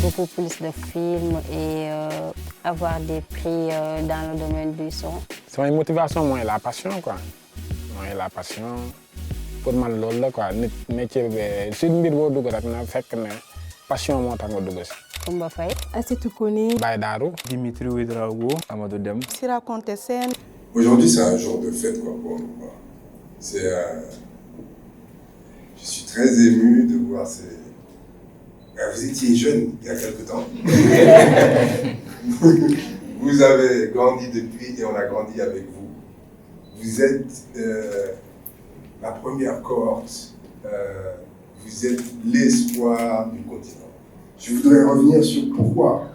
beaucoup plus de films et avoir des prix dans le domaine du son. C'est une motivation, moi, la passion, quoi. Moi, la passion, pour moi, c'est quoi. Métier, si je suis passion, moi, Koumba Faye. Assetou Koné. Baye Darou. Dimitri Ouedraogo. Amadou Dem. Sira Contessène. Aujourd'hui, c'est un jour de fête, quoi, pour nous. Je suis très ému de voir ces... Vous étiez jeune il y a quelque temps. Vous avez grandi depuis et on a grandi avec vous. Vous êtes la première cohorte. Vous êtes l'espoir du continent. Je voudrais revenir sur pourquoi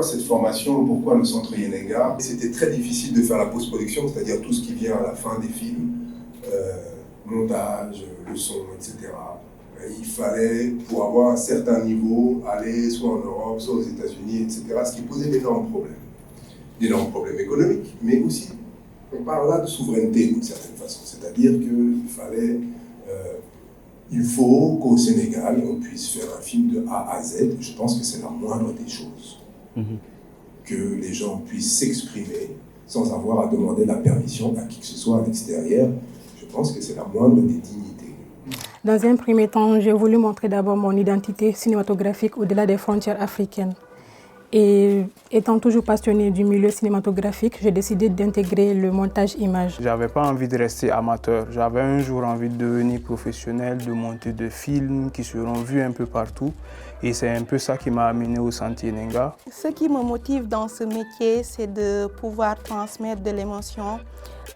cette formation, pourquoi le Centre Yenenga. C'était très difficile de faire la post-production, c'est-à-dire tout ce qui vient à la fin des films, montage, le son, etc. Il fallait, pour avoir un certain niveau, aller soit en Europe, soit aux États-Unis, etc. Ce qui posait d'énormes problèmes économiques, mais aussi, on parle là de souveraineté d'une certaine façon. C'est-à-dire il faut qu'au Sénégal, on puisse faire un film de A à Z. Je pense que c'est la moindre des choses. Que les gens puissent s'exprimer sans avoir à demander la permission à qui que ce soit à l'extérieur. Je pense que c'est la moindre des dignités. Dans un premier temps, j'ai voulu montrer d'abord mon identité cinématographique au-delà des frontières africaines. Et étant toujours passionnée du milieu cinématographique, j'ai décidé d'intégrer le montage image. J'avais pas envie de rester amateur. J'avais un jour envie de devenir professionnel, de monter des films qui seront vus un peu partout. Et c'est un peu ça qui m'a amené au Centre Yenenga. Ce qui me motive dans ce métier, c'est de pouvoir transmettre de l'émotion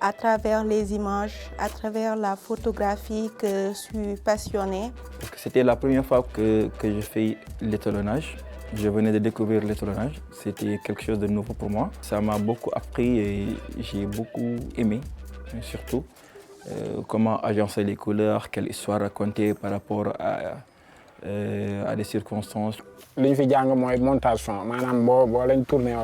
à travers les images, à travers la photographie que je suis passionnée. Parce que c'était la première fois que je fais l'étalonnage. Je venais de découvrir l'étalonnage. C'était quelque chose de nouveau pour moi. Ça m'a beaucoup appris et j'ai beaucoup aimé, surtout. Comment agencer les couleurs, quelle histoire raconter par rapport à des circonstances. Ce que j'ai appris, c'est le montage son. Si tourner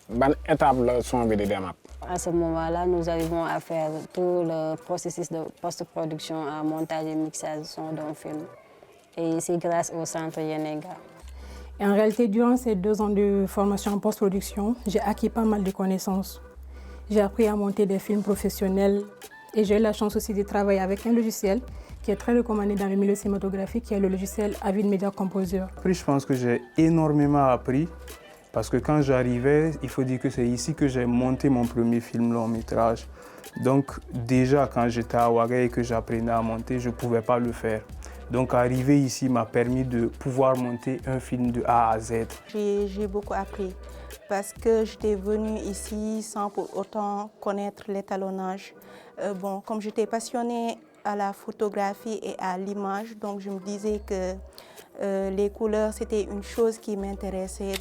ban étape le son bi di demat. À ce moment-là, nous arrivons à faire tout le processus de post-production en montage et mixage son d'un film. Et c'est grâce au Centre Yenenga. Et en réalité, durant ces 2 ans de formation en post-production, j'ai acquis pas mal de connaissances. J'ai appris à monter des films professionnels et j'ai eu la chance aussi de travailler avec un logiciel qui est très recommandé dans le milieu cinématographique, qui est le logiciel Avid Media Composer. Après, je pense que j'ai énormément appris parce que quand j'arrivais, il faut dire que c'est ici que j'ai monté mon premier film long métrage. Donc déjà, quand j'étais à Ouaga et que j'apprenais à monter, je ne pouvais pas le faire. Donc arriver ici m'a permis de pouvoir monter un film de A à Z. J'ai beaucoup appris parce que j'étais venue ici sans pour autant connaître l'étalonnage. Comme j'étais passionnée à la photographie et à l'image, donc je me disais que les couleurs, c'était une chose qui m'intéressait.